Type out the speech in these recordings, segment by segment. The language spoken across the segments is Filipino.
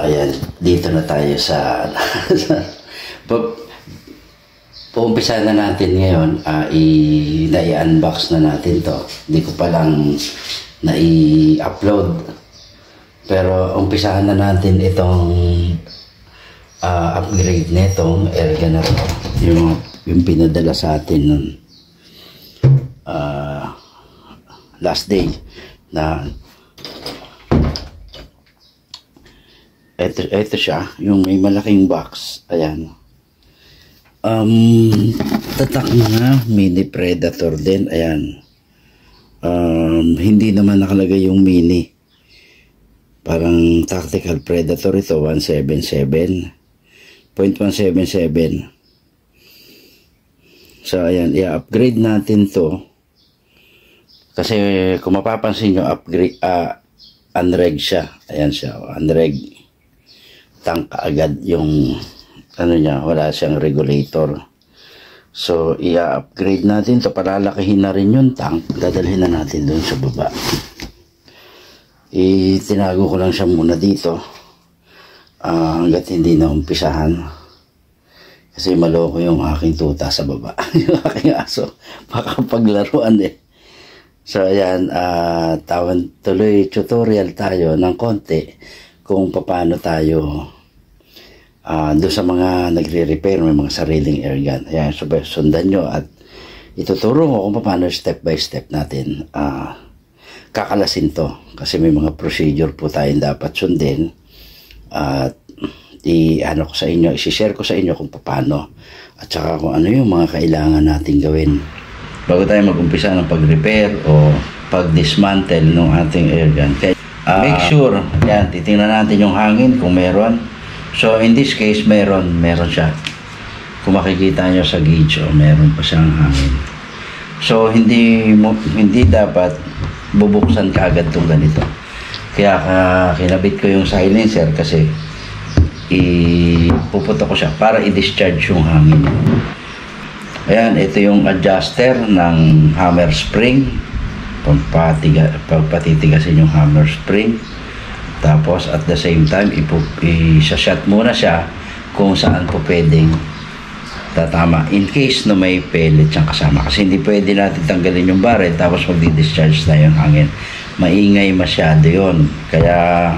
ayan, dito na tayo sa Puumpisa na natin ngayon, i-unbox na natin to. Hindi ko pa lang na-i-upload. Pero umpisahan na natin itong upgrade nitong airgun na to. Yung pinadala sa atin nun last day na ito siya, yung may malaking box. Ayan. Tatak na mini Predator din. Ayan. Hindi naman nakalagay yung mini. Parang tactical Predator ito. 177.177. So ayan, i-upgrade natin to. Kasi kung mapapansin nyo, upgrade, unreg siya. Ayan siya, unreg. Tank agad yung ano niya, wala siyang regulator. So i-upgrade natin to, palalakihin na rin yung tank, dadalhin na natin doon sa baba. Itinago ko lang siya muna dito hanggat hindi na umpisahan, kasi maloko yung aking tuta sa baba. Yung aking aso makapaglaruan eh. So ayan, tuloy tutorial tayo ng konti kung paano tayo doon sa mga nagre-repair, may mga sariling airgun. Ayan, so sundan nyo at ituturo ko kung paano step by step natin kakalasin to. Kasi may mga procedure po tayong dapat sundin. At i-ano ko sa inyo, i-share ko sa inyo kung paano. At saka kung ano yung mga kailangan natin gawin bago tayo mag-umpisa ng pag-repair o pag-dismantle ng ating airgun. Make sure, yan, titingnan natin yung hangin kung meron. So in this case, meron siya. Kung makikita nyo sa gauge, meron pa siyang hangin. So hindi dapat bubuksan kaagad itong ganito. Kaya kinabit ko yung silencer kasi ipuputo ko siya para i-discharge yung hangin. Ayan, ito yung adjuster ng hammer spring. Pagpatitigasin yung hammer spring. Tapos at the same time, i-shot muna siya kung saan po pwedeng tatama. In case na may pellet siyang kasama. Kasi hindi pwede natin tanggalin yung barrel tapos magdi-discharge na yung hangin. Maingay masyado yun. Kaya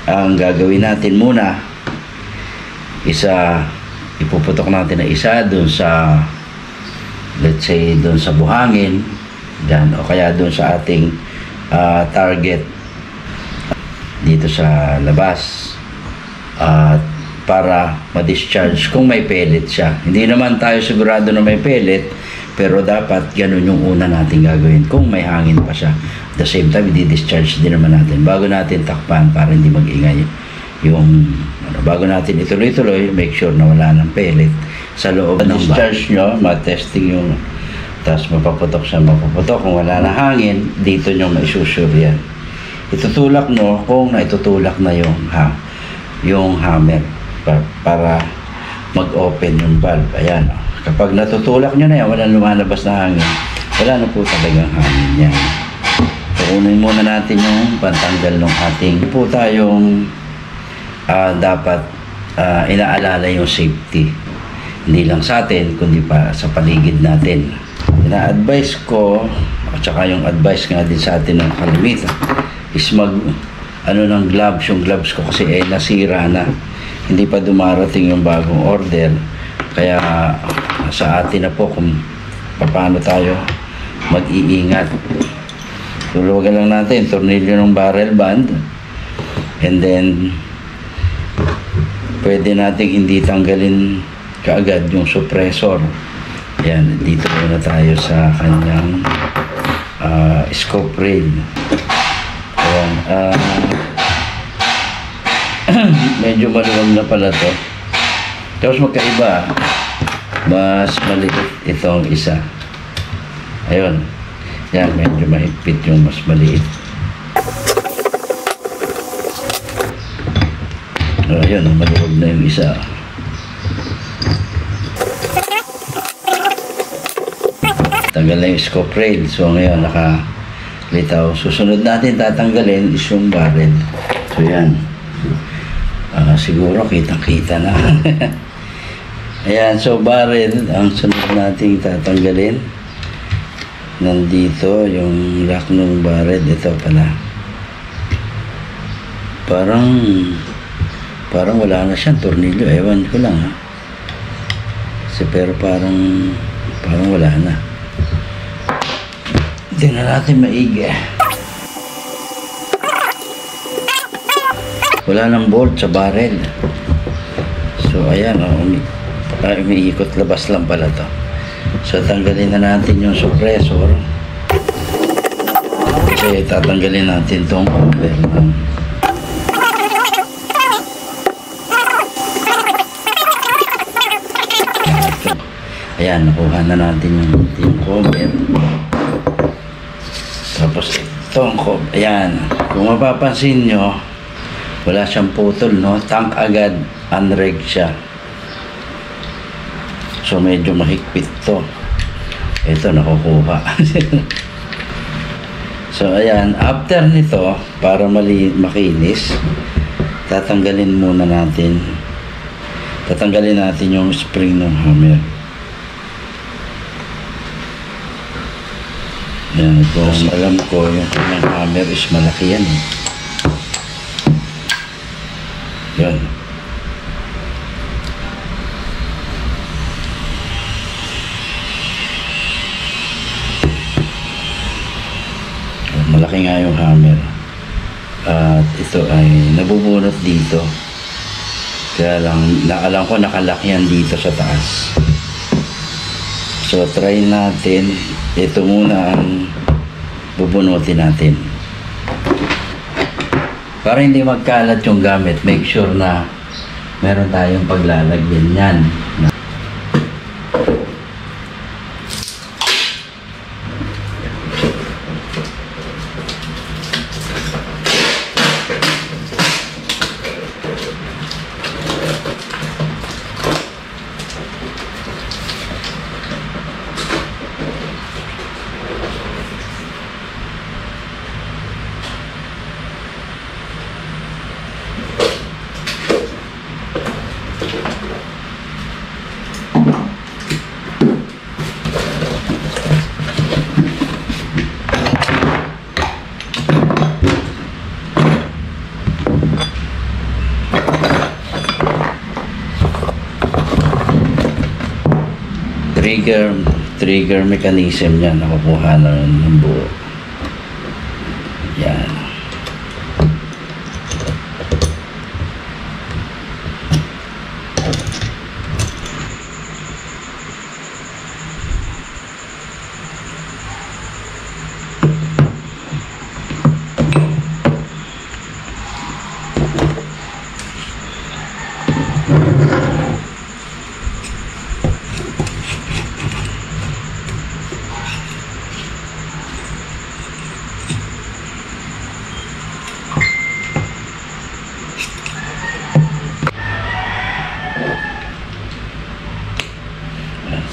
ang gagawin natin muna, ipuputok natin na isa dun sa, let's say, dun sa buhangin. Dyan, o kaya dun sa ating target dito sa labas para ma-discharge kung may pellet siya. Hindi naman tayo sigurado na may pellet, pero dapat ganun yung una natin gagawin kung may hangin pa siya. At the same time, i-discharge din naman natin bago natin takpan para hindi mag-ingay yung bago natin ituloy-tuloy. Make sure na wala ng pellet sa loob ng discharge nyo, ma-testing yung, tapos mapaputok kung wala na hangin, dito nyo maisusure yan. Itutulak no kung naitutulak na yung hammer para mag-open yung valve. Ayan. Kapag natutulak nyo na yan, walang lumalabas na hangin, wala na po talagang hangin yan. So, unin muna natin yung pantanggal ng ating po tayong dapat inaalala yung safety. Hindi lang sa atin, kundi pa sa paligid natin. Ina-advise ko, at saka yung advice nga din sa atin ng kalimitan, is ng gloves. Yung gloves ko kasi nasira na, hindi pa dumarating yung bagong order, kaya sa atin na po kung paano tayo mag-iingat. Tulugan lang natin tornilyo ng barrel band, and then pwede nating hindi tanggalin kaagad yung suppressor. Yan, dito muna tayo sa kanyang scope rail. Ayan, medyo maluwag na pala to. Tapos magkaiba, mas maliit itong isa. Ayun, yan, medyo mahigpit yung mas maliit. Ayun, maluwag na yung isa. Tanggal na yung scope rail. So ngayon nakalitaw. Susunod natin tatanggalin is yung barrel. So yan. Siguro kitang-kita na. Ayan, so barrel ang sunod nating tatanggalin. Nandito yung lock ng barrel. Ito pala. Parang wala na siyang tornilyo. Ewan ko lang ha. Pero parang wala na. Tingnan natin maigi. Wala nang bolt sa barrel. So ayan, umiikot labas lang pala to. So tanggalin na natin yung suppressor. Kasi tatanggalin natin tong cover ng ayan, nakuha na natin yung cover. Tapos itong cover, ayan, kung mapapansin nyo, wala siyang putol, no? Tank agad, unreg siya. So medyo mahigpit to. Ito nakukuha. So ayan, after nito, para makinis, tatanggalin natin yung spring ng hammer. Yan, kung alam ko yung kanyang hammer is malaki yan eh. Yan. Malaki nga yung hammer. At ito ay nabubunot dito. Kaya lang, alam ko nakalak yan dito sa taas. So try natin. Ito muna ang bubunutin natin. Para hindi magkalat yung gamit, make sure na meron tayong paglalagyan yan. Trigger mechanism niya, nakukuha na ng buo. Yan.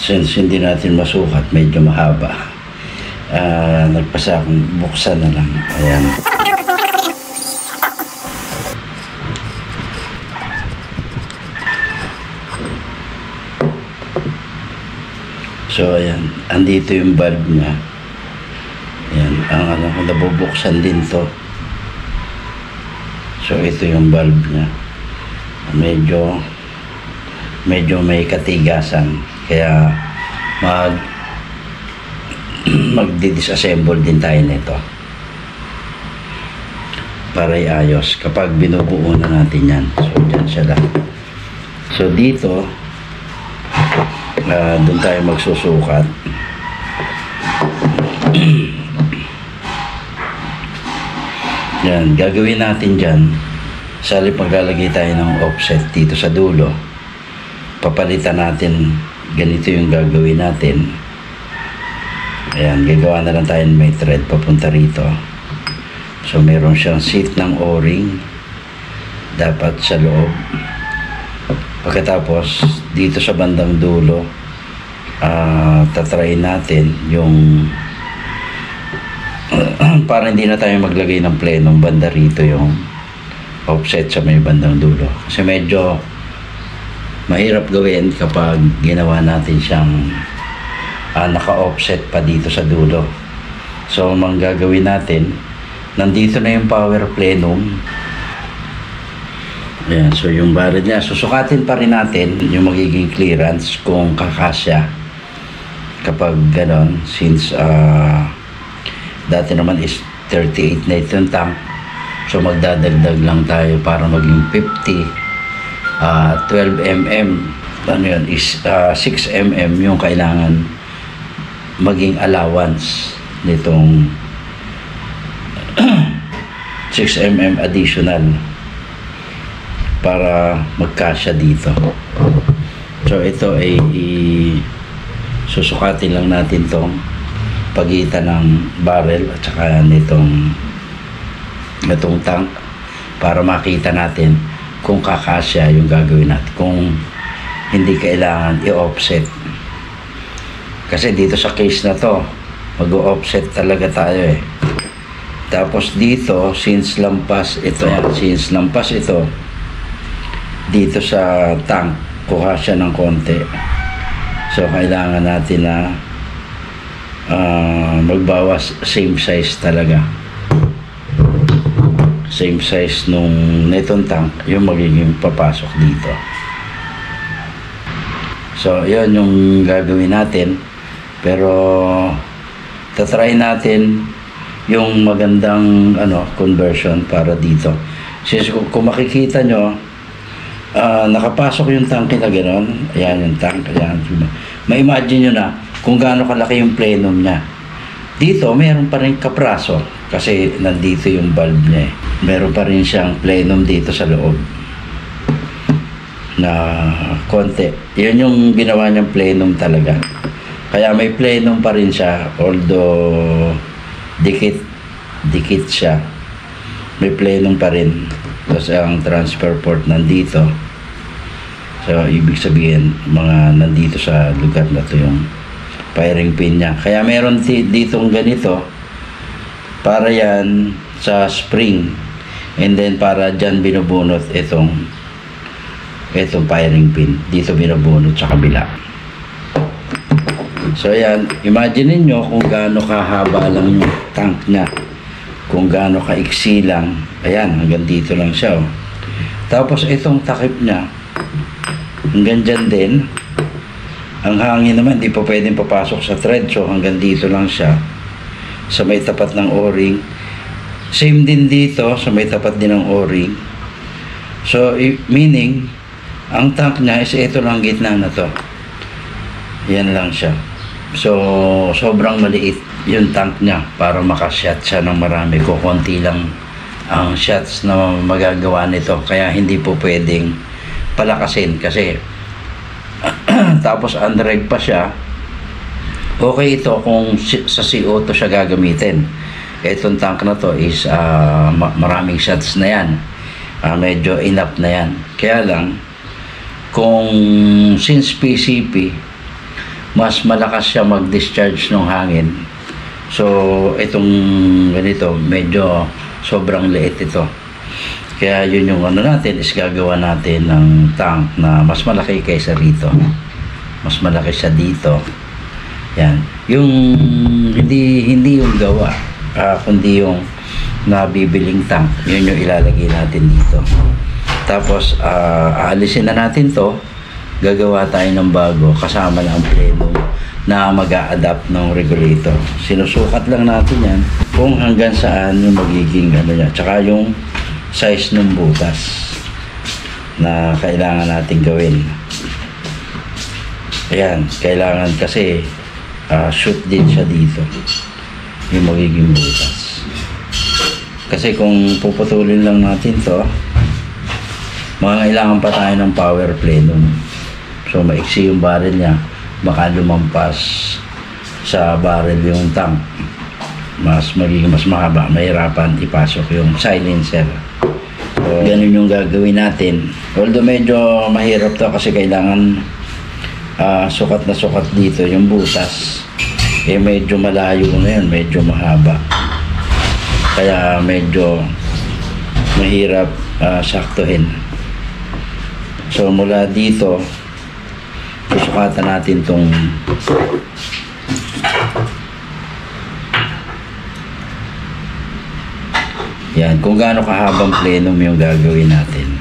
Since hindi natin masukat, medyo mahaba, nagpasa akong buksan na lang. Ayan. So ayan, andito yung bulb niya. Ayan, ang alam ko, nabubuksan din to. So ito yung bulb niya. Medyo may katigasan. Kaya magdi-disassemble din tayo nito para iayos kapag binubuo na natin yan. So dyan siya lang. So dito doon tayo magsusukat. Yan, gagawin natin dyan, sa halip maglalagay tayo ng offset dito sa dulo, papalitan natin. Ganito yung gagawin natin. Ayan, gagawa na lang tayo may thread papunta rito. So meron siyang seat ng o-ring dapat sa loob. Pagkatapos dito sa bandang dulo, tatry natin yung para hindi na tayo maglagay ng plenong banda rito, yung offset sa may bandang dulo. Kasi medyo mahirap gawin kapag ginawa natin siyang naka-offset pa dito sa dulo. So, ang gagawin natin, nandito na yung power plenum. Ayan, so yung barrel niya, susukatin pa rin natin yung magiging clearance kung kakasya. Kapag ganon, since dati naman is 38 na itong tank, so magdadagdag lang tayo para maging 50. 12 mm, ano yun, is 6 mm yung kailangan maging allowance nitong 6 mm additional para magkasya dito. So ito ay susukatin lang natin tong pagitan ng barrel at saka nitong tank para makita natin kung kakasya yung gagawin natin, kung hindi kailangan i-offset. Kasi dito sa case na to, mag-offset talaga tayo eh. Tapos dito, since lampas ito, dito sa tank, kuha siya ng konti. So, kailangan natin na magbawas, same size talaga. Same size nung netong tank, yung magiging papasok dito. So, yun yung gagawin natin. Pero, tatry natin yung magandang conversion para dito. Since kung makikita nyo, nakapasok yung tank na gano'n. Ayan yung tank. Ayan. Ma-imagine nyo na kung gaano kalaki yung plenum niya. Dito, meron pa rin kapraso kasi nandito yung valve niya eh. Meron pa rin siyang plenum dito sa loob na konti. Yun yung ginawa niyang plenum talaga. Kaya may plenum pa rin siya, although dikit siya. May plenum pa rin. Tapos ang transfer port nandito. So, ibig sabihin, mga nandito sa lugar na to yung firing pin niya. Kaya meron ditong ganito para yan sa spring. And then para dyan binubunot itong firing pin. Dito binubunot sa kabila. So yan, imagine niyo kung gaano kahaba lang yung tank niya. Kung gaano kaiksi lang. Ayan, hanggang dito lang siya. Oh. Tapos itong takip niya, hanggang dyan din. Ang hangin naman, di pa pwedeng papasok sa thread. So hanggang dito lang siya. Sa may tapat ng o-ring. Same din dito, sa may tapat din ng o-ring. So, meaning, ang tank niya is ito lang gitna na to. Yan lang siya. So, sobrang maliit yung tank niya para makashot siya ng marami. Kukunti lang ang shots na magagawa nito. Kaya hindi po pwedeng palakasin kasi tapos unreg pa siya. Okay ito kung sa CO2 siya gagamitin. Itong tank na to is maraming shots na yan. Medyo enough na yan. Kaya lang, kung since PCP, mas malakas siya mag-discharge ng hangin. So, itong ganito, medyo sobrang liit ito. Kaya yun yung natin is gagawa natin ng tank na mas malaki kaysa rito. Mas malaki siya dito. Yan. Yung hindi yung gawa, kundi yung nabibiling tank. Yun yung ilalagay natin dito. Tapos, aalisin na natin to. Gagawa tayo ng bago kasama na ang plenum na mag-a-adapt ng regulator. Sinusukat lang natin yan kung hanggang saan yung magiging niya. Tsaka yung size ng butas na kailangan natin gawin. Ayan, kailangan kasi shoot din siya dito yung magiging butas. Kasi kung puputulin lang natin to, kailangan pa tayo ng power plenum. So maiksi yung barrel niya, baka lumampas sa barrel yung tank. Magiging mas mahaba, mahirapan ipasok yung silencer. So ganun yung gagawin natin. Although medyo mahirap to kasi kailangan sukat na sukat dito yung butas. Medyo malayo na yun, medyo mahaba. Kaya medyo mahirap saktuhin. So mula dito, susukatan natin tong yan, kung gaano kahabang plenum yung gagawin natin.